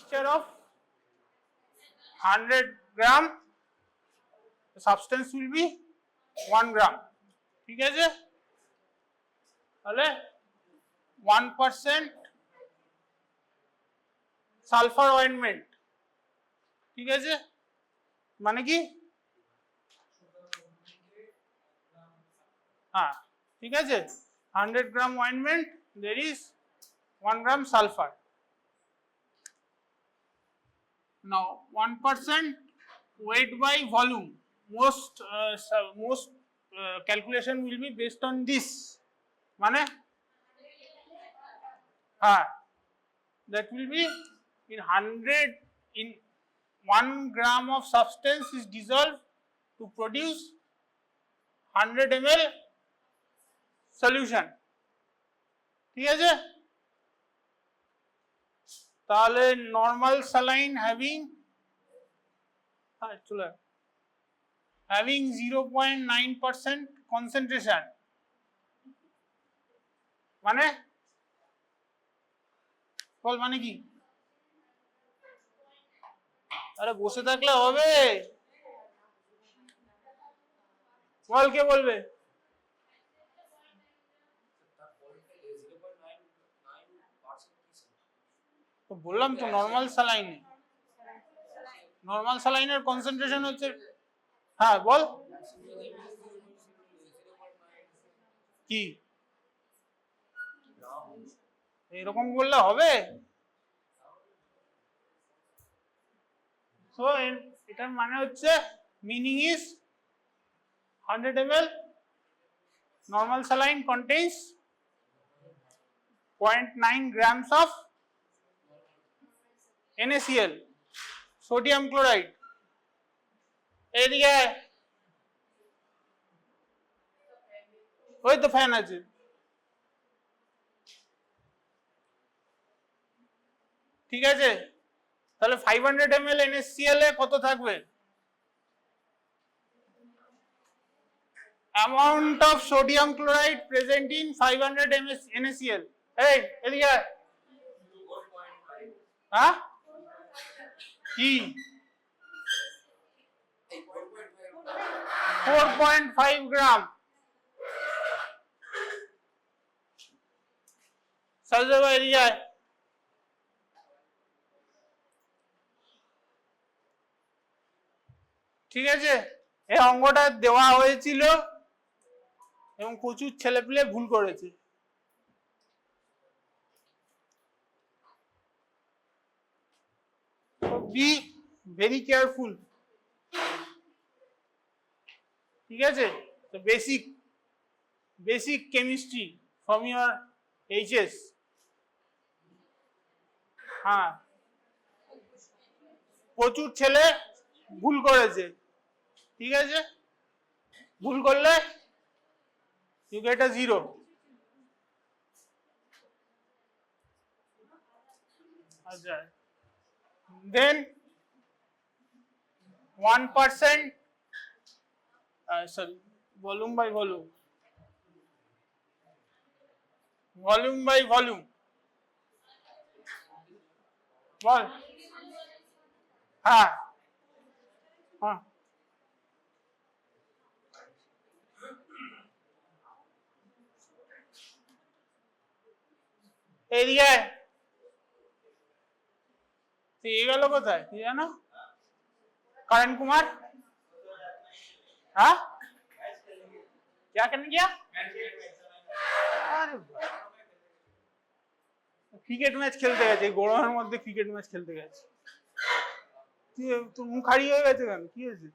mixture of 100 gram, the substance will be 1 gram. ঠিক আছে, তাহলে 1% সালফার অয়েন্টমেন্ট। ঠিক আছে, মানে কি, হ্যাঁ ঠিক আছে, 100 gram ointment there is 1 gram sulfur. Now 1% weight by volume, most calculation will be based on this, মানে হ্যাঁ, that will be in 100, in 1 gram of substance is dissolved to produce 100 ml solution. ঠিক আছে, তাহলে normal saline having 0.9% concentration, মানে বল মানে কি, আরে বসে থাকলে হবে, বল কে বলবে, তো বললাম তো নর্মাল স্যালাইনের কনসেন্ট্রেশন হচ্ছে, হ্যাঁ বল কি, এরকম বললে হবে? সো এটার মানে হচ্ছে, meaning is 100 ml normal saline contains 0.9 grams of NaCl, sodium chloride. এদিকে ওই তো ফ্যান আছে, ঠিক আছে, তাহলে 500 ml NaCl এ কত থাকবে, amount of sodium chloride present in 500 NaCl, এই এদিকে হ্যাঁ কি 4.5 গ্রাম, সাজেবা এরিয়া, ঠিক আছে, এই অঙ্কটা দেওয়া হয়েছিল এবং প্রচুর ছেলেপিলে ভুল করেছে। বি ভেরি কেয়ারফুল, ঠিক আছে, তো basic chemistry from your HS, হ্যাঁ প্রচুর ছেলে ভুল করেছে, ঠিক আছে, ভুল করলে you get a 0. আচ্ছা, then 1%, sorry, volume by volume, বল, হ্যাঁ হ্যাঁ এদিকে ये गल কোথায় কি জানো, करण कुमार, हाँ क्या करने गया, ক্রিকেট ম্যাচ খেলতে গেছে, গরমের মধ্যে ক্রিকেট ম্যাচ খেলতে গেছে, তোর মুখ হারিয়ে হয়ে গেছে কেন, কি হয়েছে,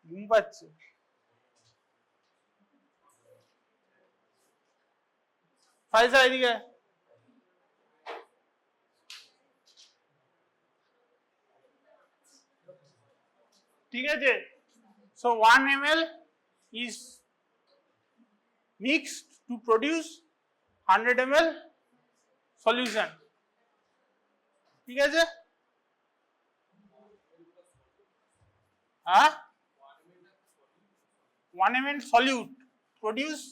ঘুম পাচ্ছে, ফাইজা এদিকে, ঠিক আছে, so 1 ml is mixed to produce 100 ml solution, ঠিক আছে, হ্যাঁ 1 ml solute produce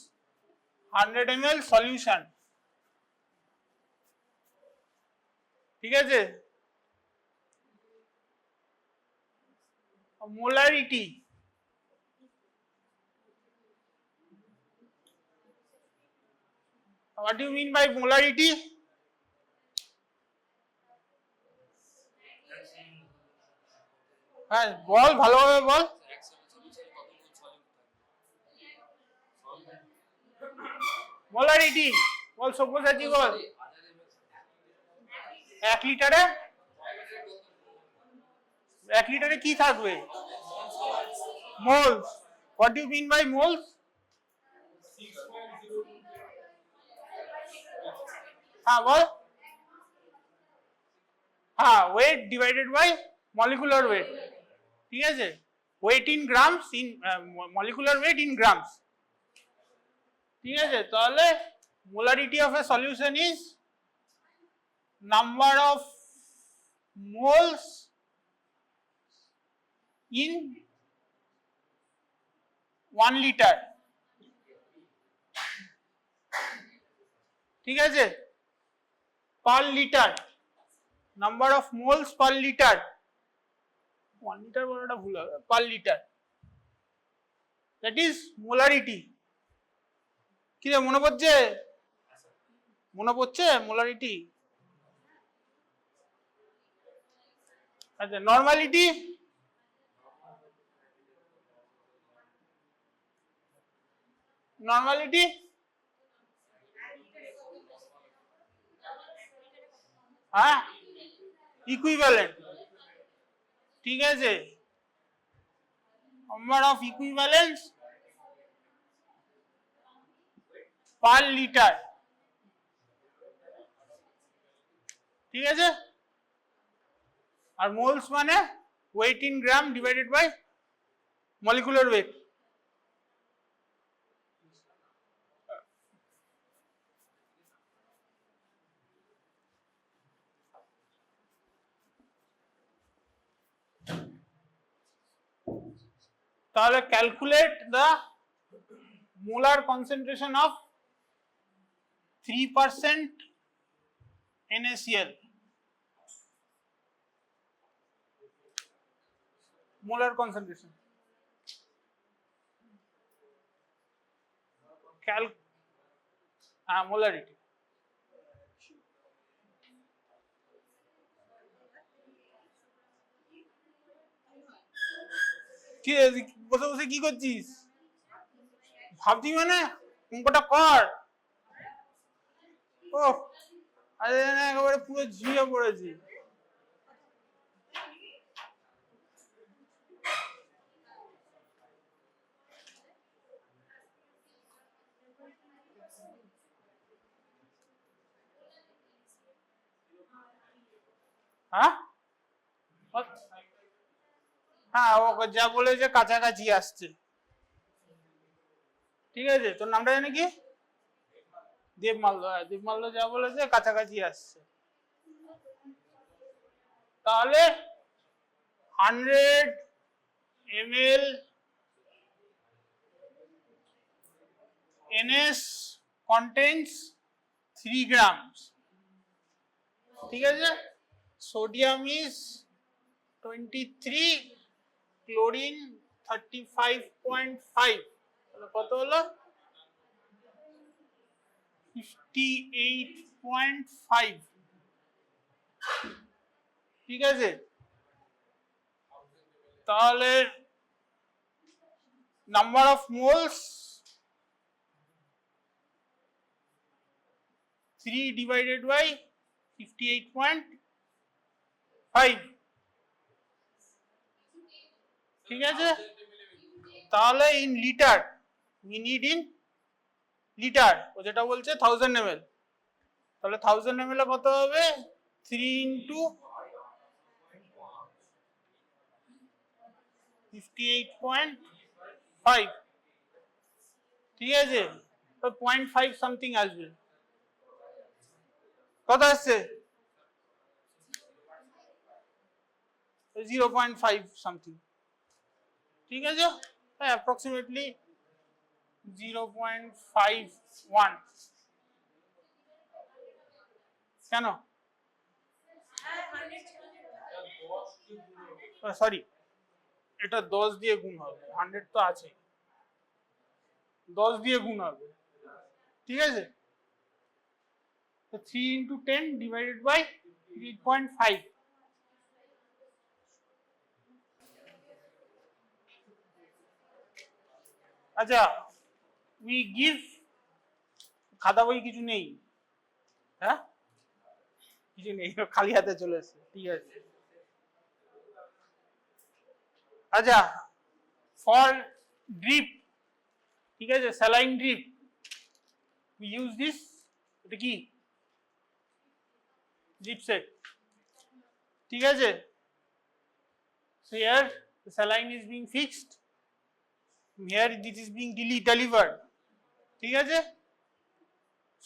100 ml solution, ঠিক আছে, molarity what do you mean by molarity? হ্যাঁ বল ভালোভাবে বল। মোলারিটি বল সব্যসাচী বল। 1 লিটারে 1 লিটারে কি থাকবে? Moles. What do you mean by moles? হ্যাঁ বল। হ্যাঁ weight divided by molecular weight, ঠিক আছে, weight in grams in molecular weight in grams, ঠিক আছে। তাহলে molarity of a solution is number of moles in 1 litre, ঠিক আছে, per litre, number of moles per litre, 1 litre বলাটা ভুল হবে, per litre, that is molarity. কি রে মনে পড়ছে? মনে পড়ছে মোলারিটি? আচ্ছা নর্মালিটি? নর্মালিটি হ্যাঁ ইকুইভ্যালেন্ট, ঠিক আছে, number of equivalence per litre, ঠিক আছে। আর মোলস মানে weight in gram divided by molecular weight. তাহলে calculate the molar concentration of 3% NaCl, molar concentration, molarity, কি বসে বসে কি করছিস? ভাবছি মানে অঙ্কটা কর। ও আরে একেবারে পুরো ঝিয়ে পড়েছি। হ্যাঁ হ্যাঁ ও যা বলেছে কাছাকাছি আসছে, ঠিক আছে। তোর নামটা জানি কি? দেব মাল্য। দেব মাল্য যা বলেছে কাছাকাছি আসছে। তাহলে 100 ml NS contains 3 grams, ঠিক আছে। সোডিয়াম ইজ 23, ক্লোরিন 35.5, তাহলে কত হলো? 58.5, ঠিক আছে। তাহলে number of moles 3 divided by 58.5, ঠিক আছে। তাহলে in litre, we need in litre, ও যেটা বলছে 1000 ml, তাহলে 1000 ml এ কত হবে? 3 into 58.5, ঠিক আছে। তো 0.5 সামথিং আসবে, কত আসছে? 0.5 সামথিং, ঠিক আছে, অ্যাপ্রক্সিমেটলি 0.51। কেন সরি, এটা 10 দিয়ে গুণ হবে, 100 তো আছে, 10 দিয়ে গুণ হবে, ঠিক আছে? তো 3 into 10 divided by 3.5. আচ্ছা, we give, খাতা বই কিছু নেই, হ্যাঁ কিছু নেই, খালি হাতে চলে এসেছে, ঠিক আছে। আচ্ছা, ফর ড্রিপ, ঠিক আছে, saline drip, we use this, এটা কি ড্রিপ সেট, ঠিক আছে। So here the saline is being fixed, here this is being delivered, ঠিক আছে।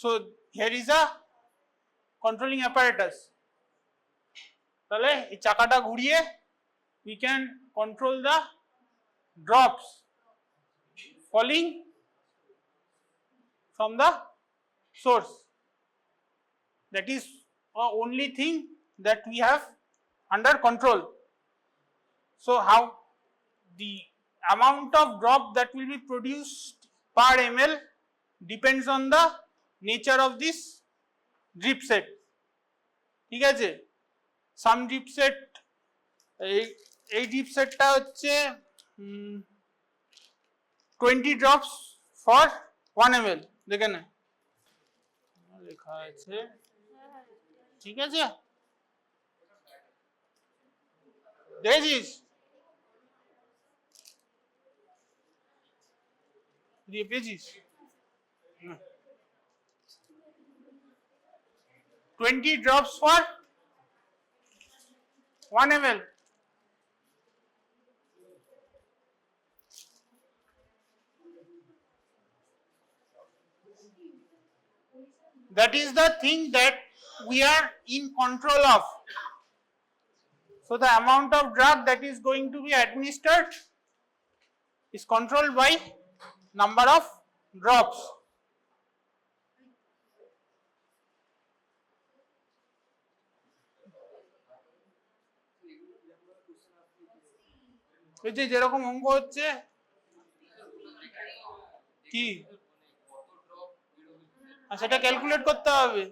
So here is a controlling apparatus, তাহলে এই চাকাটা ঘুরিয়ে we can control the drops falling from the source. That is the only thing that we have under control. So how the amount of drop that will be produced per ml depends on the nature of this drip set, ঠিক আছে। some drip set, এই drip setটা হচ্ছে 20 drops for 1 ml, দেখে না লেখা আছে, ঠিক আছে, দেখেছিস, দিয়ে পেয়েছিস, 20 drops for 1 ml. That is the thing that we are in control of. So the amount of drug that is going to be administered is controlled by number of drops. এই যে যেরকম অঙ্ক হচ্ছে কি, আর সেটা ক্যালকুলেট করতে হবে,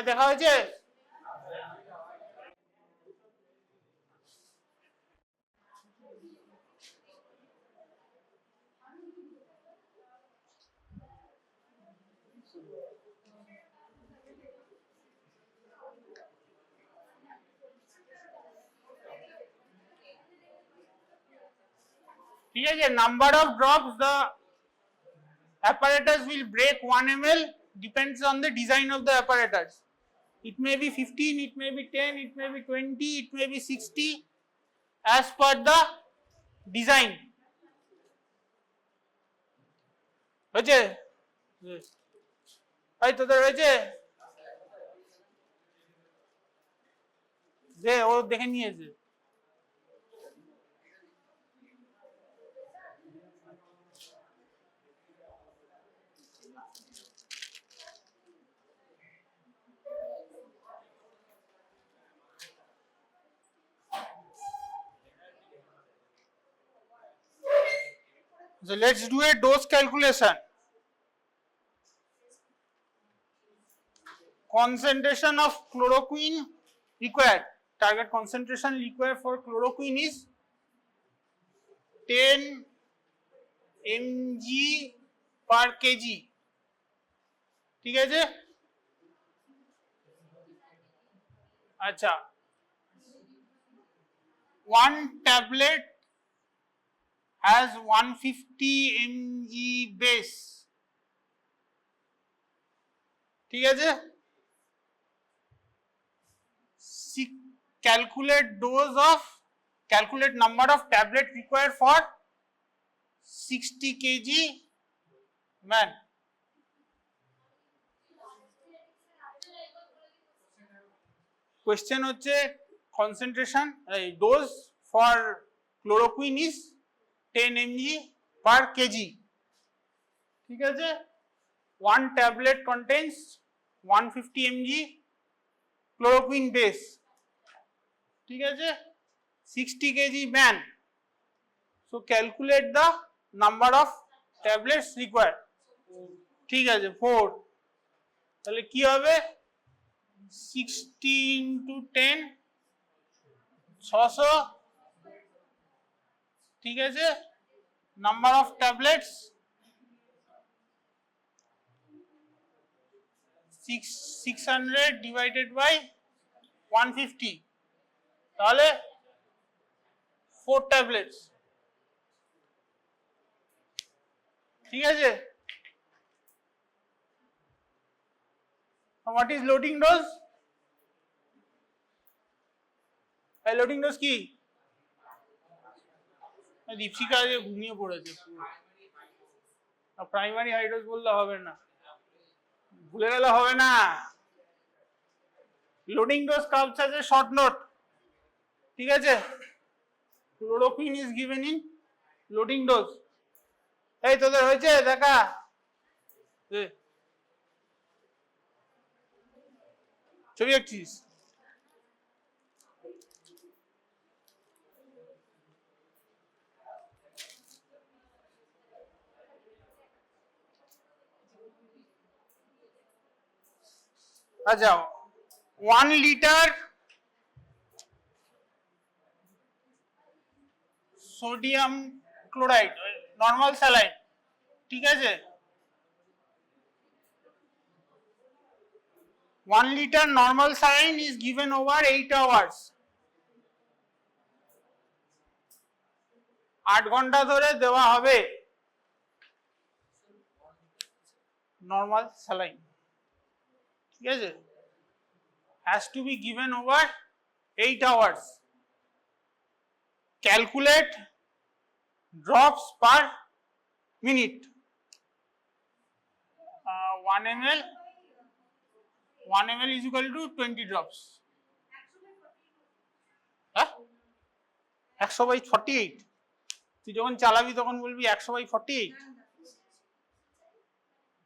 দেখা হয়েছে। ঠিক আছে, number of drops the apparatus will break 1 ml depends on the design of the apparatus. It may be 15, it may be 10, it may be 20, it may be 60 as per the design. হয়েছে, এই তোদের হয়েছে, যে ও দেখে নিয়েছে। So let's do a dose calculation. Concentration of chloroquine required, target concentration required for chloroquine is 10 mg per kg, ঠিক আছে। আচ্ছা, 1 tablet has 150 mg base, ঠিক আছে। Calculate dose of, calculate number of tablet required for 60 kg man. Question হচ্ছে concentration, dose for chloroquine is 10 mg per kg, ঠিক আছে। 1 tablet contains 150 mg chloroquine base, ঠিক আছে, 60 kg man. So calculate the number of tablets required. ঠিক আছে 4, তাহলে কি হবে 60 into 10 600, ঠিক আছে, number of tablets 600 divided by 150, তাহলে 4 tablets, ঠিক আছে। What is loading dose? Loading dose কি? দীপশিকা যে ঘুমিয়ে পড়েছে, প্রাইমারি হাই ডোজ বললে হবে না, ভুলে গেলে হবে না। Loading dose comes as a short note, ঠিক আছে। Chloroquine is given in loading dose. এই তোদের হয়েছে দেখা, ছবি আঁকছিস? আচ্ছা 1 litre sodium chloride normal saline, ঠিক আছে, 1 liter normal saline is given over 8 hours. 8 ঘন্টা ধরে দেওয়া হবে নর্মাল স্যালাইন, ঠিক আছে, has to be given over 8 hours. Calculate drops per minute. 1 ml is equal to 20 drops. হ্যাঁ 100/48, তুই যখন চালাবি তখন বলবি 100/48,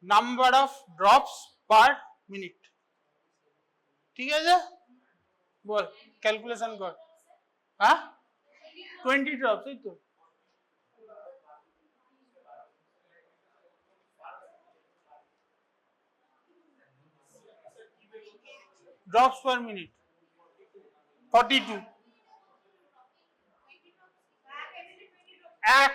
number of drops per minute, ঠিক আছে, বল ক্যালকুলেশন কর। হ্যাঁ 20 ড্রপস, এই তো drops per minute 42, 1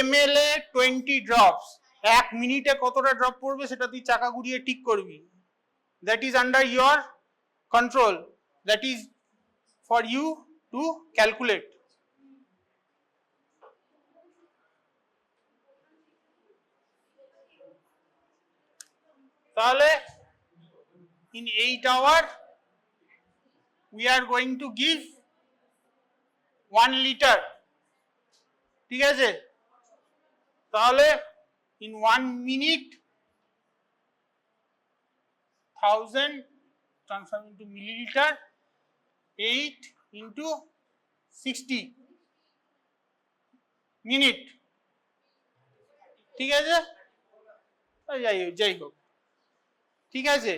ml এ 20 drops, 1 মিনিটে কতটা ড্রপ পড়বে সেটা তুই চাকা ঘুরিয়ে ঠিক করবি, that is under your control, that is for you to calculate. তাহলে in 8 hours we are going to give 1 liter, ঠিক আছে, তাহলে in 1 minute 1000 transform into milliliter, 8 into 60 minute, ঠিক আছে, যাই হোক, ঠিক আছে,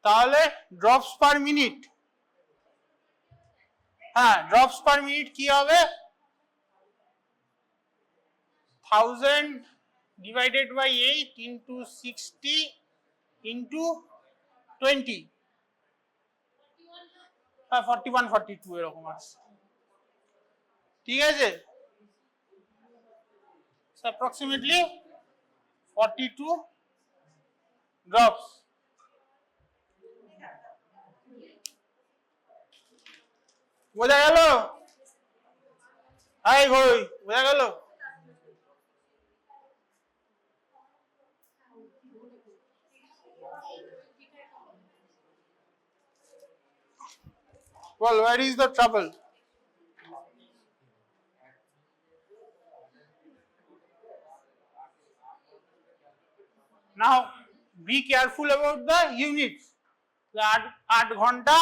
তাহলে ড্রপস পার মিনিট, হ্যাঁ ড্রপস পার মিনিট কি হবে 1000 divided by 8 into 60 into 20, 41 42 এরকম আসছে, ঠিক আছে, approximately 42 drops. বোঝা গেল? হাই ভাই বোঝা গেল? Well, where is the trouble? Now be careful about the units. 8 ঘন্টা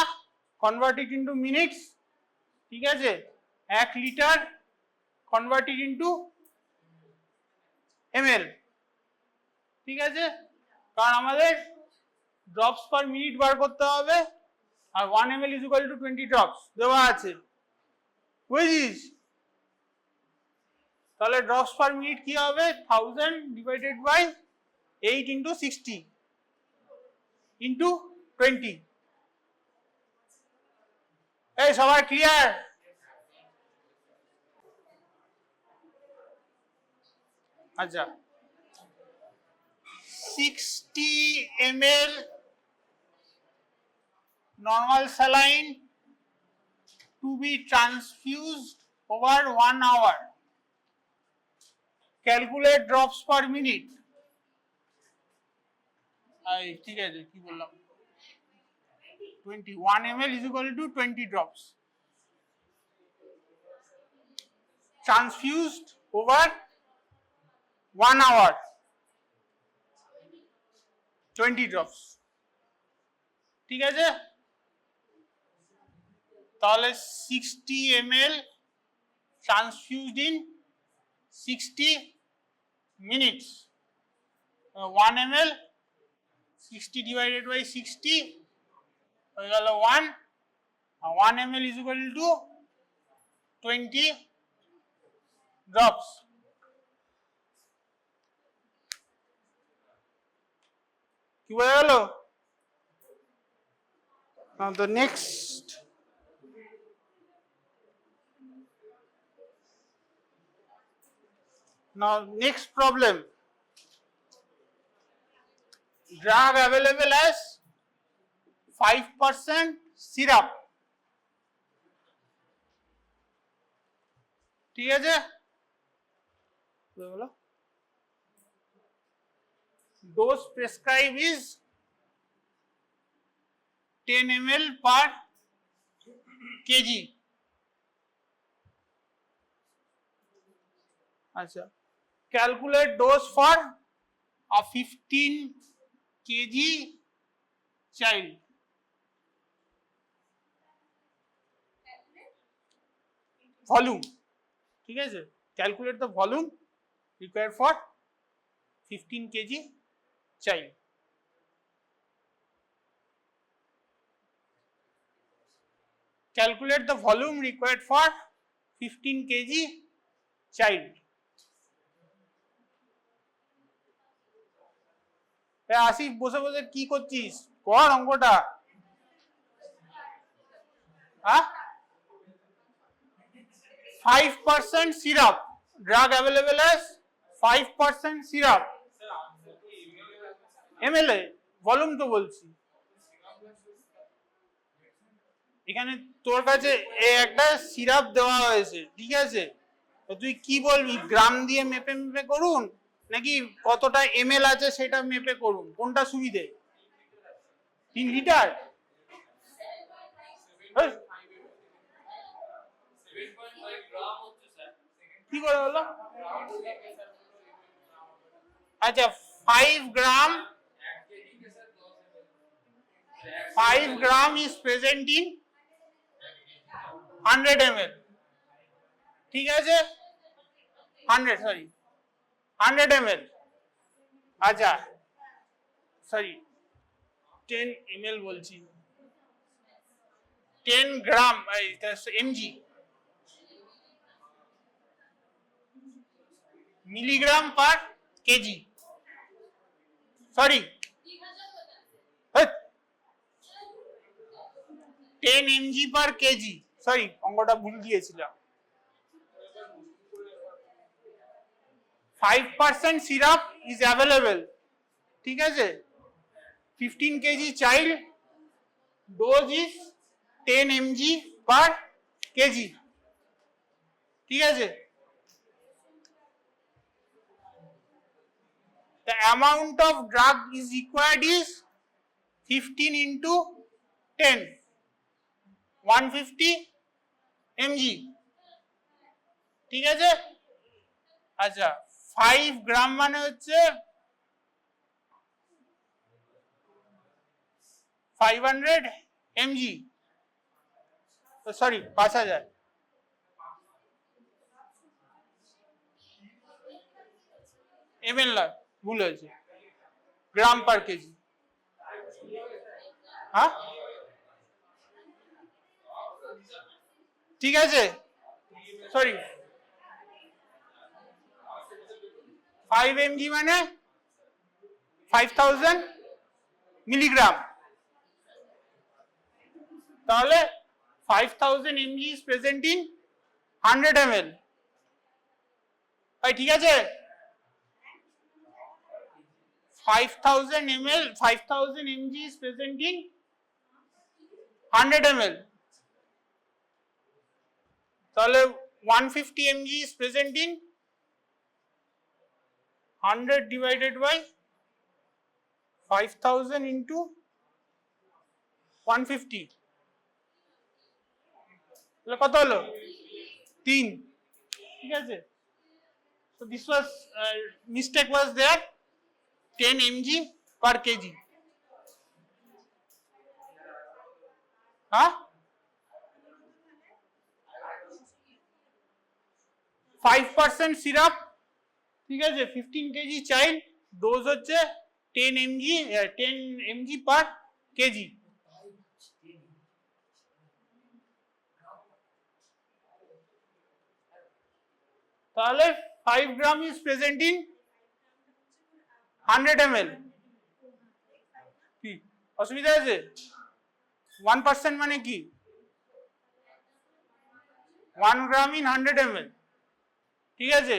converted into minutes, ঠিক আছে, 1 লিটার converted into ml, ঠিক আছে, কারণ আমাদের ড্রপস পার মিনিট বার করতে হবে আর 1 ml is equal to 20 drops দেওয়া আছে বুঝিস তাহলে ড্রপস পার মিনিট কি হবে 1000 ডিভাইডেড বাই 8 into 60 into 20 এই সবার ক্লিয়ার আচ্ছা 60 ml normal saline to be transfused over 1 hour. Calculate drops per minute. ঠিক আছে কি বললাম 21 ml is equal to 20 drops. Transfused over 1 hour. 20 drops. ঠিক আছে তাহলে 60 ml transfused in 60 minutes 1 ml 60 divided by 60 হয়ে গেল 1 আর 1 ml is equal to 20 drops কি বোঝা গেল now the next problem drug available as 5% syrup ঠিক আছে dose prescribed is 10 ml per kg আচ্ছা calculate dose for a 15 kg child volume ঠিক আছে calculate the volume required for 15 kg child calculate the volume required for 15 kg child Asif বসে বসে কি করছিস কর অঙ্কটা হ্যাঁ 5% syrup drug available as 5% syrup ml volume তো বলছি এখানে তোর কাছে একটা সিরাপ দেওয়া হয়েছে ঠিক আছে তো তুই কি বলবি গ্রাম দিয়ে মেপে মেপে করুন নাকি কতটা ml আছে সেটা মেপে করুন কোনটা সুবিধে 3 লিটার কি করে হলো আচ্ছা 5 গ্রাম 5 gram is present in 100 ml ঠিক আছে 100 সরি 100 ml আচ্ছা সরি 10 ml বলছি 10 গ্রাম mg milligram per KG sorry 10 mg per kg sorry অঙ্কটা ভুল দিয়েছিলাম 5% syrup is available ঠিক আছে 15 kg child dose is 10 mg per kg ঠিক আছে the amount of drug is required is 15 into 10 150 mg ঠিক আছে আচ্ছা 5 গ্রাম মানে হচ্ছে 500 mg সরি 5000 ml ভুল হয়েছে গ্রাম পার কেজি হ্যাঁ ঠিক আছে, সরি 5 mg মানে 5000 মিলিগ্রাম, তাহলে 5000 mg is present in 100 ml, ভাই ঠিক আছে 5000 ml 5000 mg is present in 100 ml, তাহলে 150 mg is present in 100 divided by 5000 into 150, তাহলে কত হলো 3, ঠিক আছে। So this was mistake was there, 10 mg per kg, হ্যাঁ 5% সিরাপ, ঠিক আছে 15 kg চাইল্ড, ডোজ হচ্ছে 10 mg 10 mg per kg, তাহলে 5 গ্রাম is present in 100 ml, কি অসুবিধা আছে? 1% মানে কি 1 গ্রাম in 100 ml, ঠিক আছে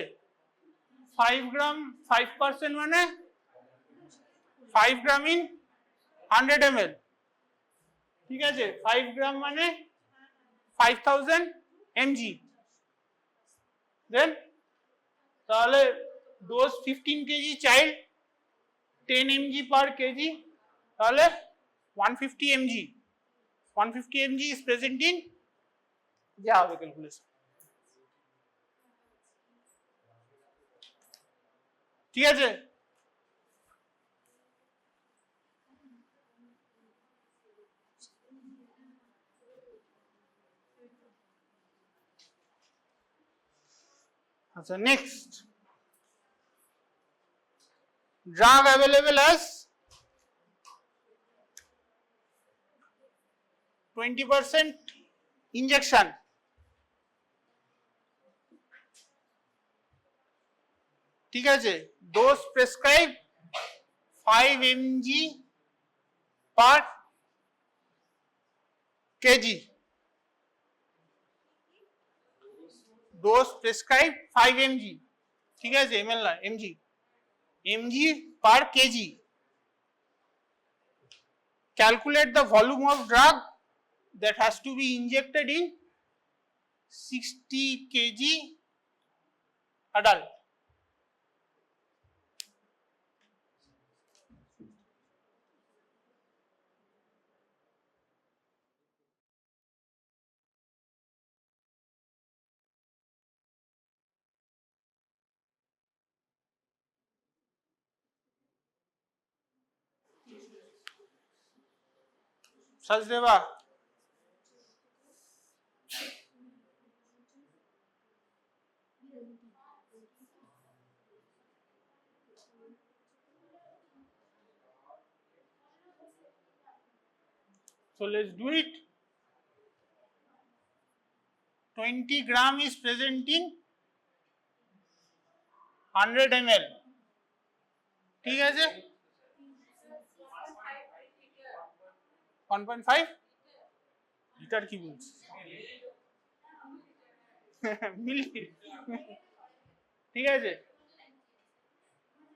5 গ্রাম 5% মানে 5 গ্রাম in 100 ml, ঠিক আছে 5 গ্রাম মানে 5000 mg, দেন তাহলে dose 15 kg child 10 mg per kg, তাহলে 150 mg 150 mg is present in, যা হবে ক্যালকুলেশন, ঠিক আছে। আচ্ছা next, drug available as 20% injection, ঠিক আছে dose prescribe 5 mg per kg, dose prescribe 5 mg, ঠিক আছে ml না mg, mg per kg, calculate the volume of drug that has to be injected in 60 kg adult, Sachdeva, so let's do it. 20 gram is present in 100 ml, ঠিক আছে 1.5 litre কি বলছিস মিলি, ঠিক আছে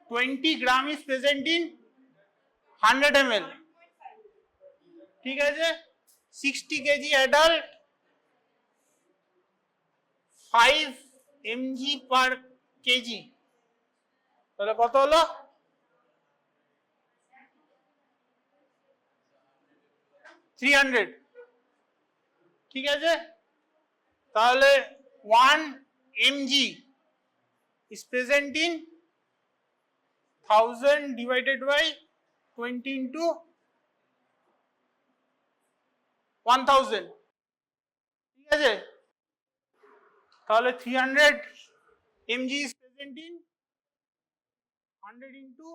20 gram is present in 100 ml, ঠিক আছে 60 kg adult 5 mg per kg, তাহলে কত হলো 300, ঠিক আছে তাহলে 1 mg is present in 1000 divided by 20 into 1000, ঠিক আছে তাহলে 300 mg is present in 100 into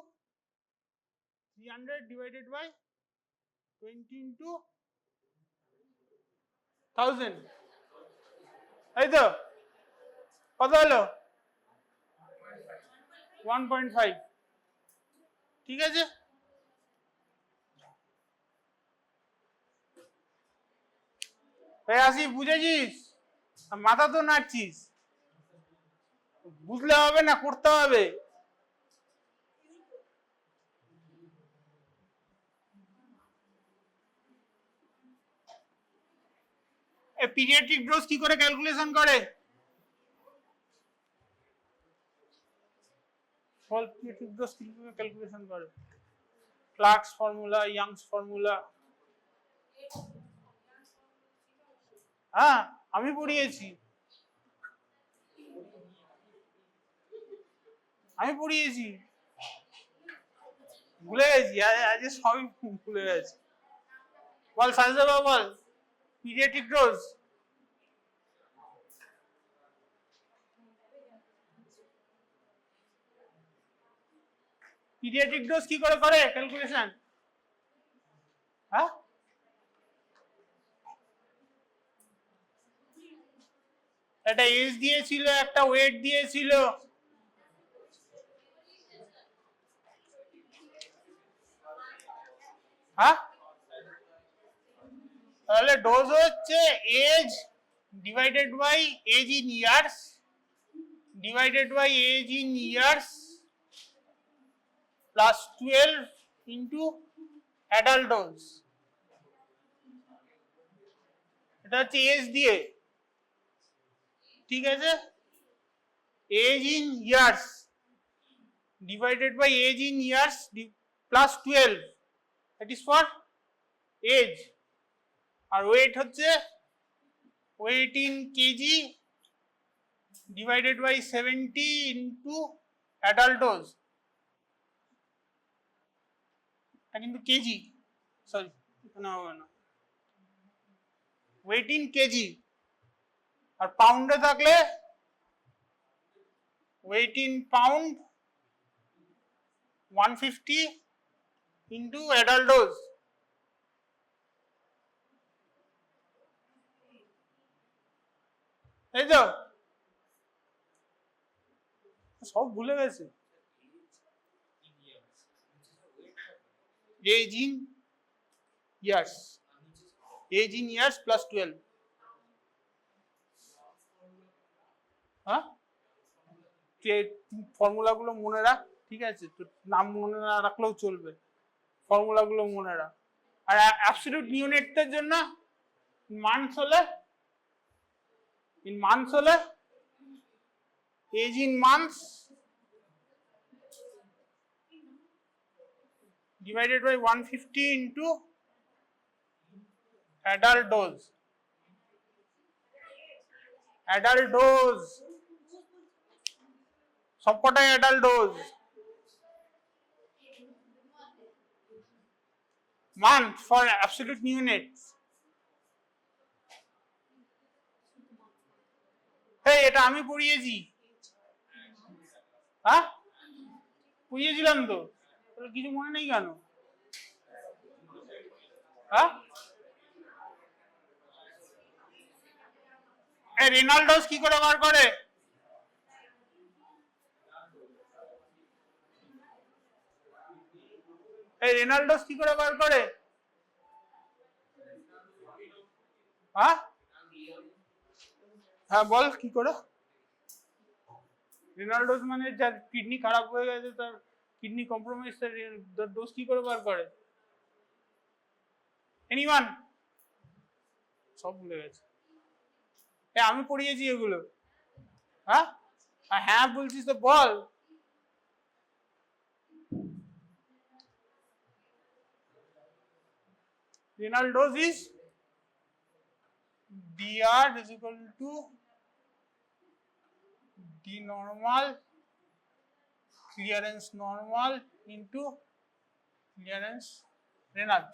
300 divided by 20 into 1000, তাই তো? কত হলো? 1.5। ঠিক আছে, আসি, বুঝেছিস? মাথা তো নাড়ছিস, বুঝলে হবে না, করতে হবে। পিডিয়াট্রিক ডোজ কি করে ক্যালকুলেশন করে? পিডিয়াট্রিক ডোজ কি করে ক্যালকুলেশন করে? Clerks formula, youngs formula. হ্যাঁ, আমি পড়িয়েছি, ভুলে গেছি, আজ সবই ভুলে গেছি। বল সাজে বাবা, বল পিডিয়াট্রিক ডোজ। পিডিয়াট্রিক ডোজ কি করে করে ক্যালকুলেশন? হ্যাঁ, একটা এজ দিয়েছিল, একটা ওয়েট দিয়েছিল। হ্যাঁ, তাহলে ডোজ হচ্ছে age divided by age in years plus 12 into adult dose. এটা হচ্ছে এজ দিয়ে, ঠিক আছে? Age in years divided by age in years plus 12, that is for age. আর ওয়েট হচ্ছে weight in kg divided by 70 into adult dose. এটা কিন্তু kg, sorry এখানে হবে না, ওয়েট ইন কেজি। আর পাউন্ডে থাকলে weight in pound 150 into adult dose. তাই তো? সব ভুলে গেছে। Age in years plus 12। হ্যাঁ, ফর্মুলা গুলো মনে রাখ, ঠিক আছে? তো নাম মনে না রাখলেও চলবে, ফর্মুলা গুলো মনে রাখ। আর অ্যাবসলিউট ইউনিটের জন্য মান্থস হলে age in months divided by 150 into adult dose সবকটাই adult dose। month for absolute units। এই এটা আমি পড়িয়েছি। হ্যাঁ, পড়িয়েছিলাম তো, তাহলে কিছু মনে নেই কেন? হ্যাঁ, রেনাল্ডোস কি করে বার করে? রেনাল্ডোস কি করে বার করে? হ্যাঁ, হ্যাঁ বল কি করে? রেনাল্ডোস মানে যার কিডনি খারাপ হয়ে গেছে, তার কিডনি কম্প্রোমাইজ, তার ডোজ কি করে বার করে? এনিওয়ান? সব ভুলে গেছে। আমি পড়িয়েছি এগুলো। হ্যাঁ, হ্যাঁ বলছিস তো বল। renal dose is dr is equal to d normal clearance normal into clearance renal।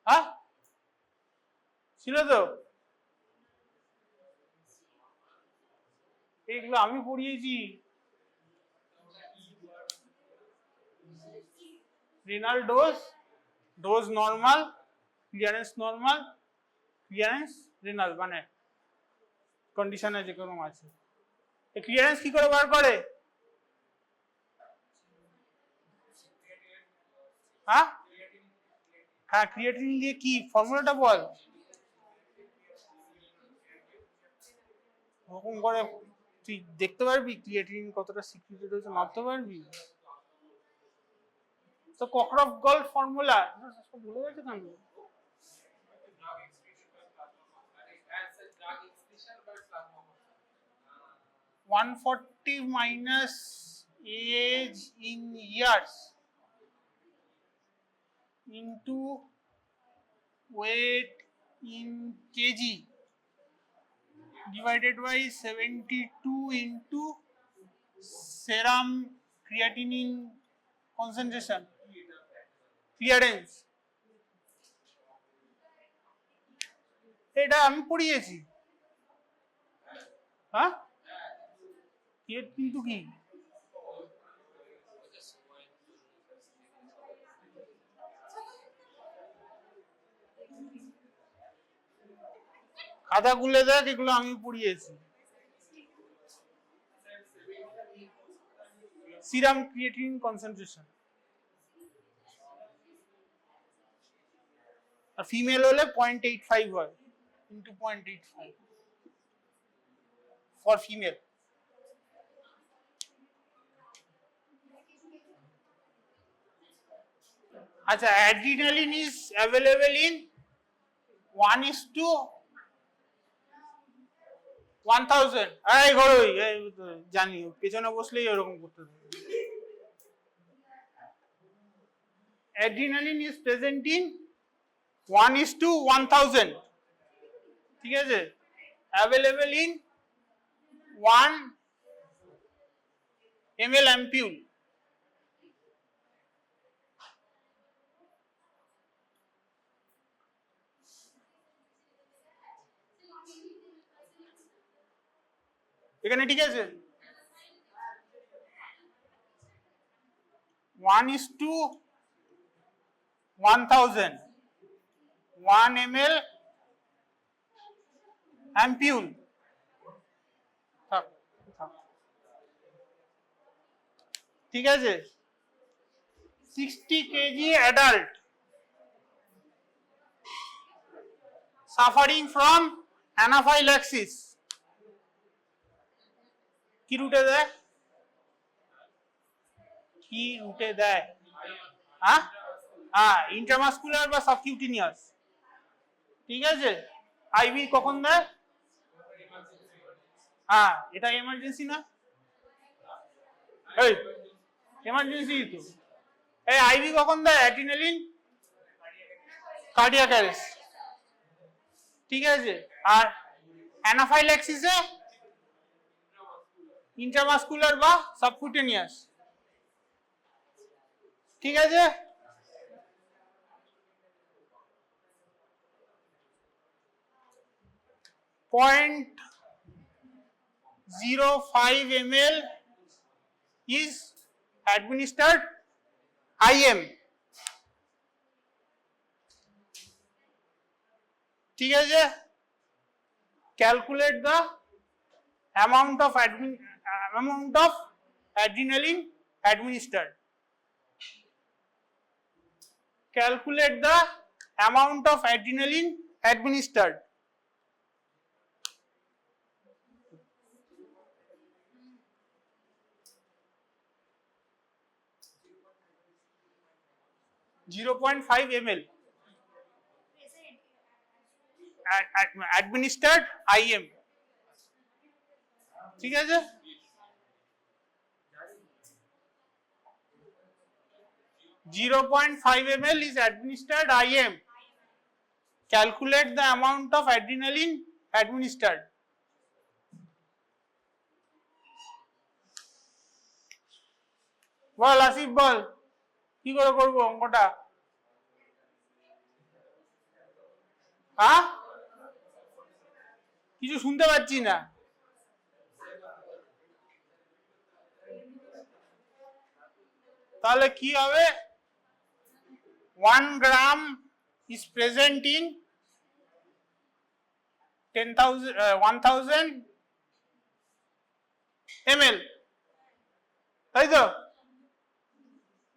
হ্যাঁ, ছিল তো? এগুলো আমি পড়িয়েছি। renal dose dose normal, clearance normal, clearance renal, মানে কন্ডিশনে যে কোনো আছে। ক্লিয়ারেন্স কি করে বার করে? হ্যাঁ হ্যাঁ, ক্রিয়েটিন দিয়ে কি ফর্মুলাটা বল। ওরকম করে তুই দেখতে পারবি ক্রিয়েটিন কতটা সিক্রেটেড হয়েছে, মাপতে পারবি? তো ককরফ গল্ড ফর্মুলা ভুলে গেছে কেন? 140 minus age in years into weight in kg divided by 72 into serum creatinine concentration clearance। এটা আমি পড়িয়েছি। হ্যাঁ, কিন্তু কি খাতা খুলে দেখ, এগুলো আমি পড়িয়েছি। Serum creatinine concentration. আর ফিমেল হলে 0.85 হয় ইন্টু 0.85 ফর ফিমেল। আচ্ছা, অ্যাড্রিনালিন ইজ অ্যাভেলেবল ইন 1:1000। এই ঘরোই জানি, পেছনে বসলেই এরকম করতে থাকে। অ্যাড্রিনালিন ইজ প্রেজেন্ট ইন 1:1000, ঠিক আছে, অ্যাভেলেবল ইন 1 ml ampule। এখানে ঠিক আছে, 1:1000 1 ml ampule। ঠিক আছে, 60 kg adult suffering from anaphylaxis কি রুটে দেয়? কি রুটে দেয়? হ্যাঁ হ্যাঁ, ইন্ট্রামাসকুলার বা সাবকিউটিনিয়াস। ঠিক আছে, আইভি কখন দেয়? হ্যাঁ, এটা এমার্জেন্সি না? এই এমার্জেন্সি তো। এই আইভি কখন দেয় অ্যাড্রিনালিন? Cardiac arrest. ঠিক আছে, আর অ্যানাফাইল্যাক্সিসে ইন্ট্রামাসকুলার বা সাবকিউটেনিয়াস। ঠিক আছে, .05 ml is administered IM। ঠিক আছে, calculate the amount of adrenaline administered। Calculate the amount of adrenaline administered। .5 ml administered IM। ঠিক আছে, .5 ml is administered IM। Calculate the amount of adrenaline administered। বল আসিফ, বল কি করে করবো অঙ্কটা? হ্যাঁ, কিছু শুনতে পাচ্ছি না। তাহলে কি হবে? 1 gram is present in 10,000 1000 ml, তাই তো?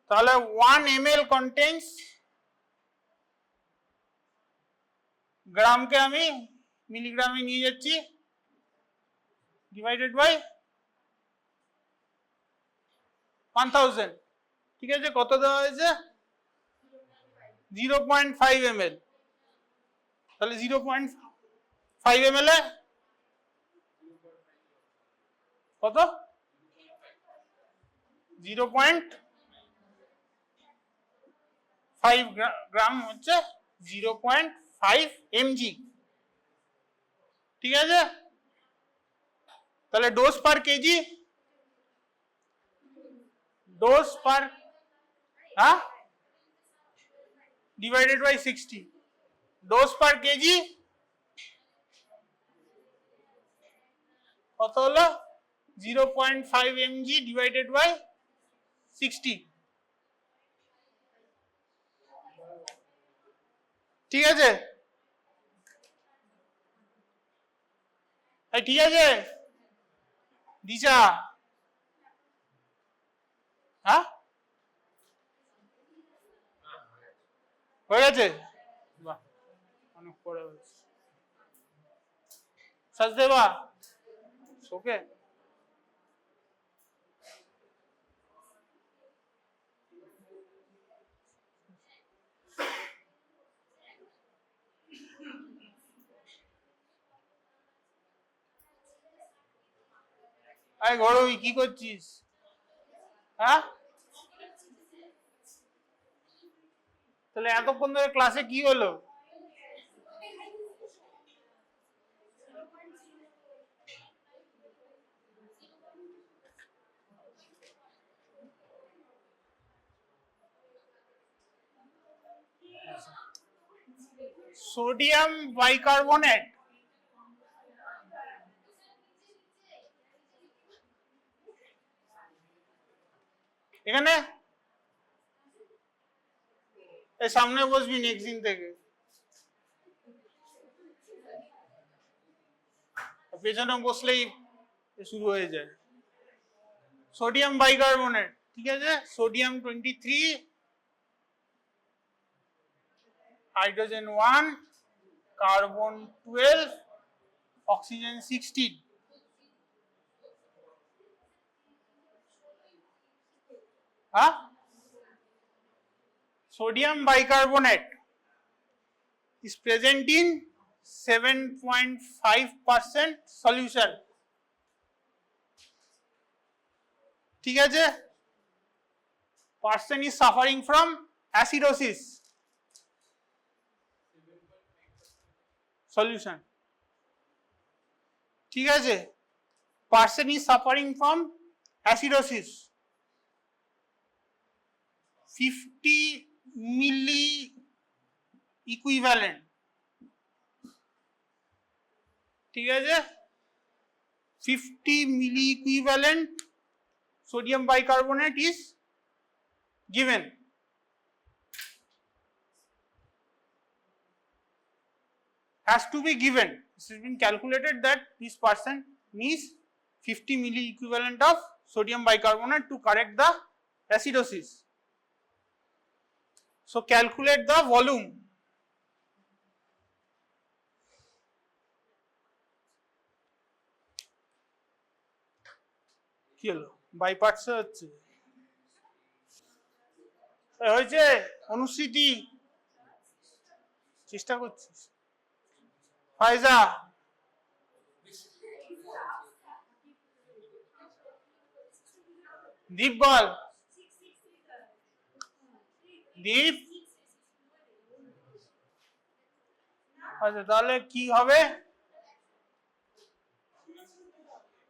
তাহলে 1 ml contains, গ্রামকে আমি মিলিগ্রামে নিয়ে যাচ্ছি, ডিভাইডেড বাই 1000, ঠিক আছে? কত দেওয়া হয়েছে? 0.5 ml, তাহলে 0.5 ml এ কত? 0.5 গ্রাম হচ্ছে 0.5 mg, ঠিক আছে? তাহলে dose per KG, dose per divided by 60, dose per KG কত হলো? 0.5 mg ডিভাইডেড বাই 60, ঠিক আছে? ঠিক আছে দিশা? হ্যাঁ, হয়ে গেছে? বাহ, অনেক পরে হয়েছে। সচদেবা ওকে, আরে গৌরবী কি করছিস? হ্যাঁ, তাহলে এতক্ষণ ধরে ক্লাসে কি হলো? সোডিয়াম বাইকার্বনেট, এখানে এই সামনে বসবি নেক্সট দিন থেকে, পেছনে বসলেই শুরু হয়ে যায়। সোডিয়াম বাইকার্বনেট, ঠিক আছে? সোডিয়াম 23, হাইড্রোজেন 1, কার্বন 12, অক্সিজেন 16, হ্যাঁ? Sodium bicarbonate is present in 7.5% solution, ঠিক আছে? Person is suffering from acidosis, solution, ঠিক আছে? Person is suffering from acidosis, 50 milli equivalent, ঠিক আছে? 50 milli equivalent sodium bicarbonate is given. Has to be given. This has been calculated that this person needs 50 milli equivalent of sodium bicarbonate to correct the acidosis. So calculate the volume. কি হলো? By parts হচ্ছে, হয়েছে? অনুসৃতি চেষ্টা করছিস? Fayza, দীপ বল। দীপ, আচ্ছা তাহলে কি হবে?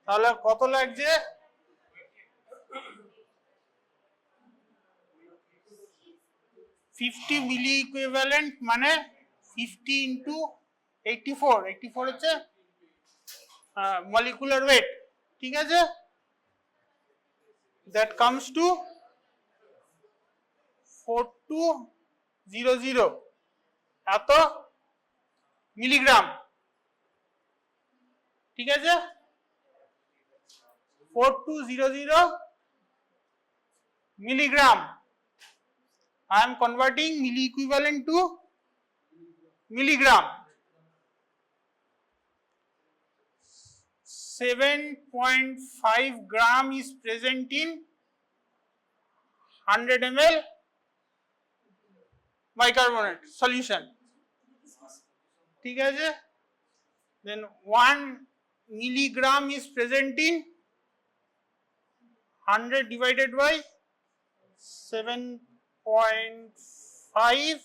তাহলে কত লাগছে? 50 মিলি ইকুইভ্যালেন্ট মানে 50 ইন্টু 84, 84 হচ্ছে মলিকুলার ওয়েট, ঠিক আছে? That comes to 42 00 এত মিলিগ্রাম, ঠিক আছে? 4200 milligram. I am converting milli equivalent to milligram. 7.5 gram is present in 100 ml bicarbonate solution. ঠিক আছে? Then 1 milligram is present in 100 divided by 7.5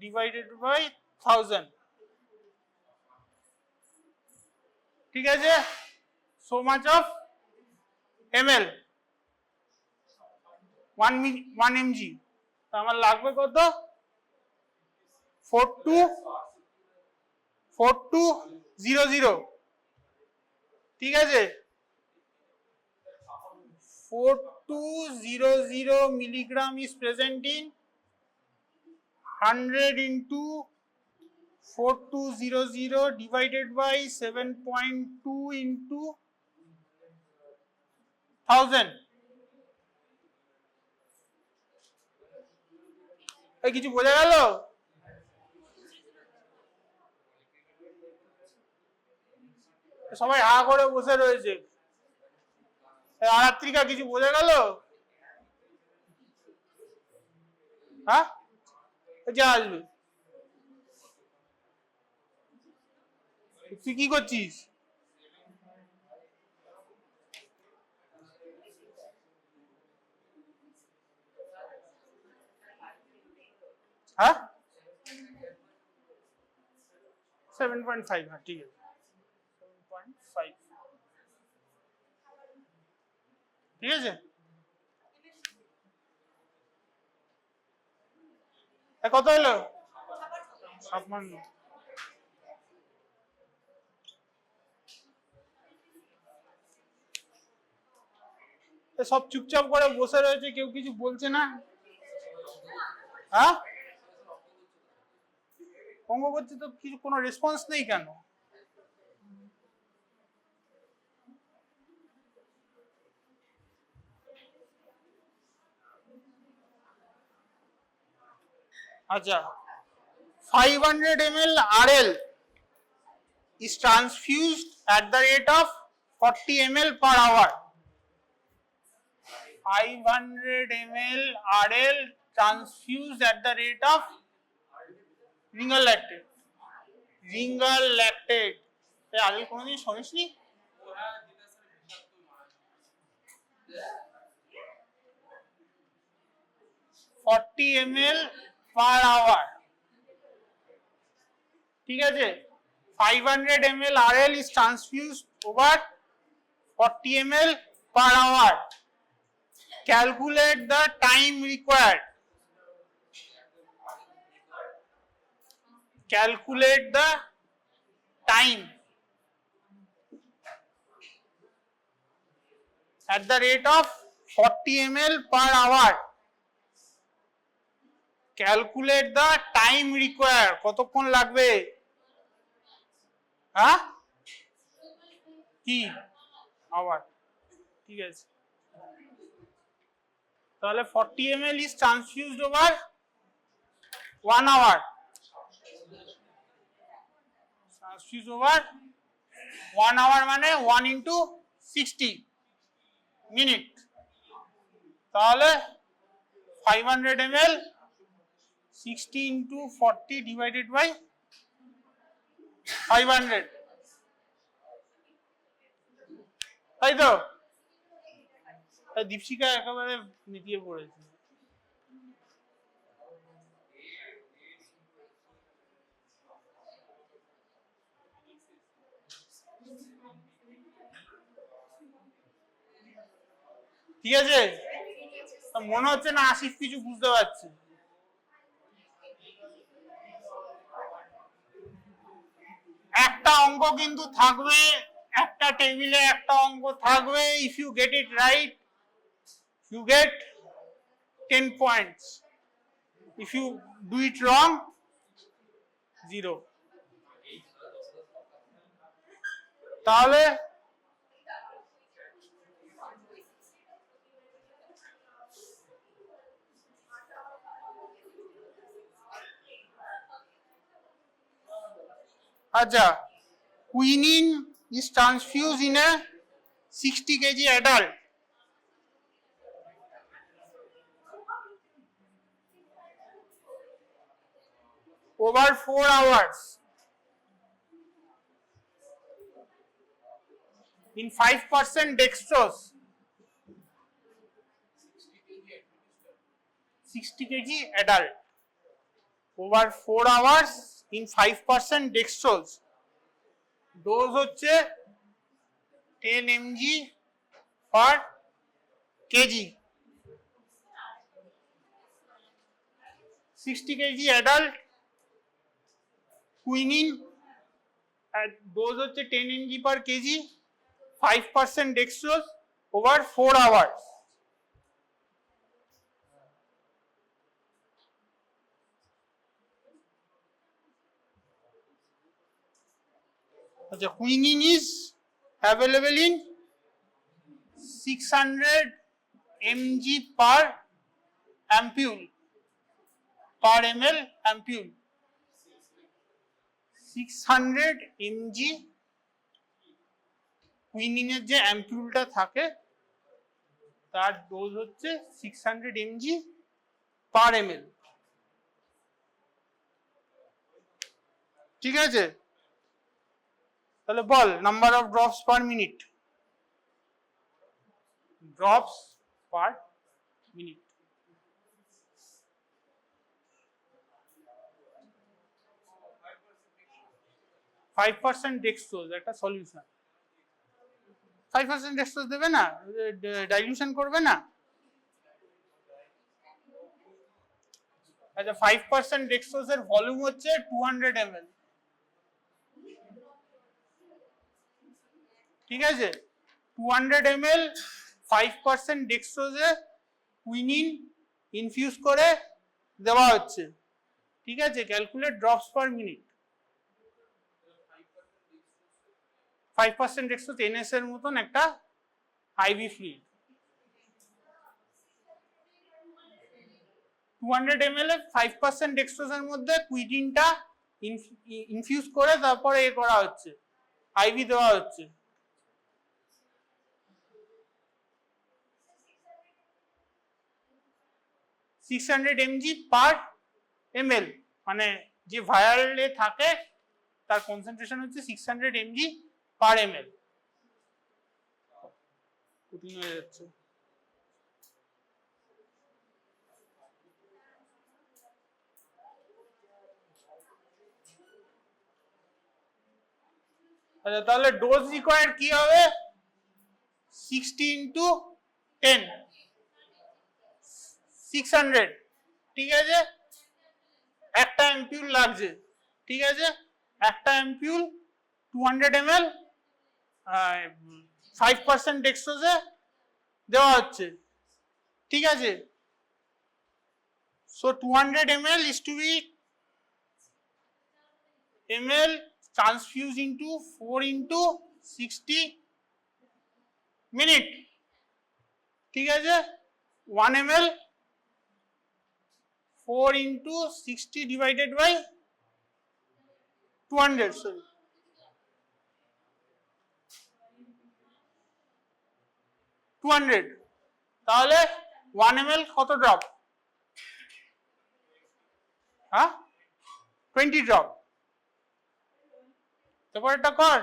divided by 1000. ঠিক আছে? So much of ml 1 mg. তো আমার লাগবে কত? 4200, ঠিক আছে? 4200 milligram is present in 100 into 4200 divided by 7.2 into 1000. এই কিছু বোঝা গেল? সবাই হা করে বসে রয়েছে। আরাত্রিকা কিছু বোঝা গেল? হ্যাঁ, যা আসবে। তুই কি করছিস? হ্যাঁ, 7.5, হ্যাঁ ঠিক আছে, 7.5, ঠিক আছে? কত হলো? 56। সব চুপচাপ করে বসে রয়েছে, কেউ কিছু বলছে না। হ্যাঁ, অঙ্ক করছে তো কিছু কোনো রেসপন্স নেই কেন? আচ্ছা, 500 ml RL is transfused at the rate of 40 ml per hour. 500 ml RL transfused at the rate of ringer lactate. Ringer lactate আগে কোনোদিন শুনিসনি? $40 ml per hour, ঠিক আছে? 500 ml RL is transfused over 40 ml per hour. Calculate the time required. Calculate the time at the rate of 40 ml per hour. Calculate the time required. কতক্ষণ লাগবে? হ্যাঁ, কি hour, ঠিক আছে? তাহলে 40 ml is transfused over 1 hour. Transfused over 1 hour মানে 1 into 60 minute. তাহলে 500 ml 60 into 40 divided by 500, তাই তো? দীপশিকা একেবারে মিটিয়ে পড়েছে। ঠিক আছে, মনে হচ্ছে না আশিস কিছু বুঝতে পারছে। একটা অঙ্ক কিন্তু থাকবে, একটা টেবিলে একটা অঙ্ক থাকবে। If you get it right, you get 10 points. if you do it wrong, 0. তাহলে আচ্ছা, quinine is transfused in a 60 kg adult. Over 4 hours in 5% dextrose. 60 kg adult. Over 4 hours in 5% dextrose. Dose হচ্ছে 10 mg per kg. 60 kg adult quinine at dose হচ্ছে 10 mg per kg, 5% dextrose over 4 hours. The quinine is available in 600 mg per ampule, per ml ampule. 600 mg quinine এর যে অ্যাম্পিউলটা থাকে তার dose হচ্ছে 600 mg per ml. ঠিক আছে, তাহলে বল number of drops per minute. Drops per minute. Five percent dextrose একটা সলিউশন. 5% ডেক্সট্রোজ দেবে না, ডাইলিউশন করবে না. আচ্ছা, 5% ডেক্সট্রোজ এর ভলিউম হচ্ছে 200 ml. ঠিক আছে, 200 ml 5% ডেক্সট্রোজে কুইনিন ইনফিউজ করে দেওয়া হচ্ছে. ঠিক আছে, calculate drops per minute. 5% dextrose NS এর মতন একটা আইভি ফ্লুইড. 200 ml এ 5% ডেক্সট্রোজের মধ্যে কুইনিনটা ইনফিউজ করে তারপরে এ করা হচ্ছে, আইভি দেওয়া হচ্ছে. $600 mg per ml, মানে যে ভায়ালে থাকে তার কনসেন্ট্রেশন হচ্ছে 600 mg per ml. কঠিন হয়ে যাচ্ছে. আচ্ছা, তাহলে ডোজ রিকোয়ার্ড কি হবে? 60 into 10, 600. ঠিক আছে, একটা অ্যাম্পিউল লাগছে. ঠিক আছে, একটা অ্যাম্পিউল 200 ml 5% ডেক্সট্রোজে দেওয়া হচ্ছে. ঠিক আছে, so 200 ml is to be ml transfused into 4 into 60 minute. ঠিক আছে, 1 ml 4 into 60 divided by 200. Sorry, 200. তাহলে 1 ml কত ড্রপ? হ্যাঁ, 20 ড্রপ. তারপর এটা কর.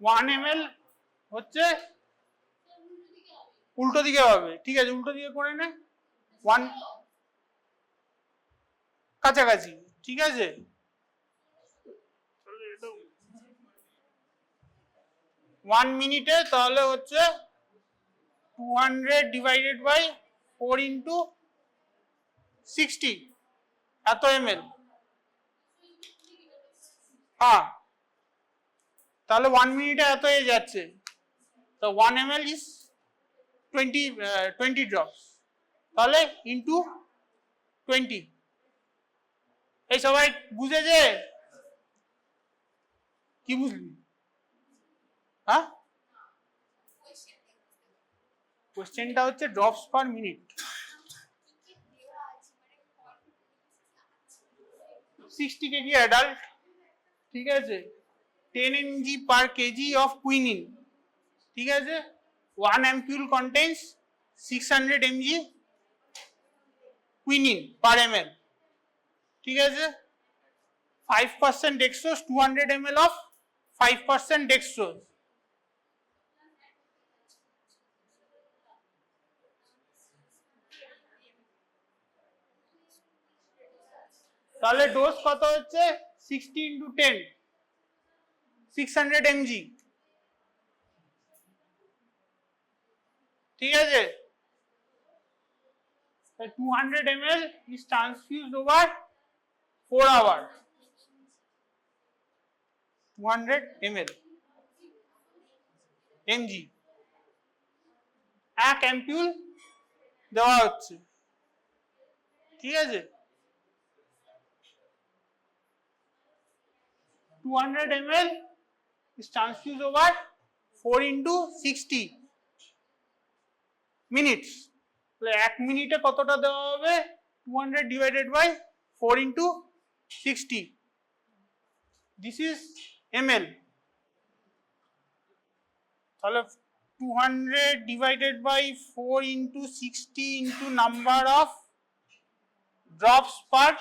ওয়ান ml হচ্ছে উল্টো দিকে হবে. ঠিক আছে, উল্টো দিকে করে নে. 1 কাছাকাছি. ঠিক আছে, 1 মিনিটে তাহলে হচ্ছে 200 ডিভাইডেড বাই 4 into 60, এত ml. হ্যাঁ, তাহলে 1 মিনিটে এত এ যাচ্ছে, তো 1 ml ইজ 20 ড্রপস, তাহলে ইন্টু 20। এই সবাই বুঝেছে? কি বুঝলি? হ্যাঁ, কোশ্চেনটা হচ্ছে drops per minute. 60 kg adult, ঠিক আছে, 10 mg per kg of quinine, ঠিক আছে, 1 ampule contains 600 mg quinine per ml, ঠিক আছে, 5% dextrose, 200 ml of 5% dextrose, তাহলে ডোজ কত হচ্ছে? 60 into 10, 600 mg, ঠিক আছে, 200 ml is transfused over 4 hours, 200 ml mg, এক অ্যাম্পিউল দেওয়া হচ্ছে, ঠিক আছে, 200 ml is transfused over 4 into 60 minutes, তাহলে 1 মিনিটে কতটা দেওয়া হবে? 200 divided by 4 into 60, this is ml, তাহলে 200 divided by 4 into 60 into number of drops per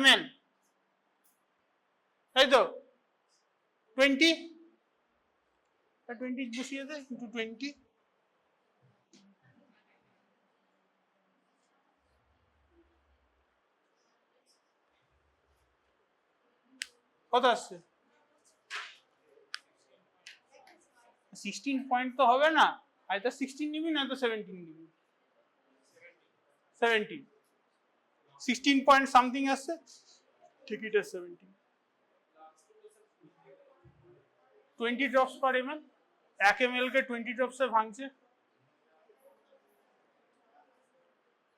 ml, তাই তো 20, 20 বসিয়ে দে into 20, কত আসছে? 16 পয়েন্ট তো হবে না, হয়তো 16 নিবি না তো 17 নিবি, 17, 16 পয়েন্ট সামথিং আসছে, ঠিক এটা 17, 20 ড্রপস পার ml, 1 ml কে 20 ড্রপসে ভাঙছে।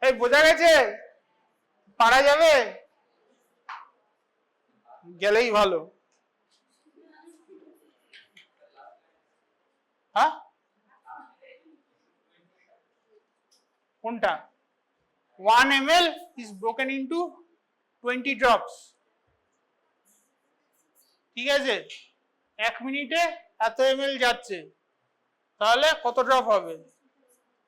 এই বোঝা গেছে? পারা যাবে? গেলেই ভালো। হ্যাঁ, কোনটা? 1 ml is broken into 20 drops, ঠিক আছে, 1 মিনিটে এত ml যাচ্ছে, তাহলে কত ড্রপ হবে?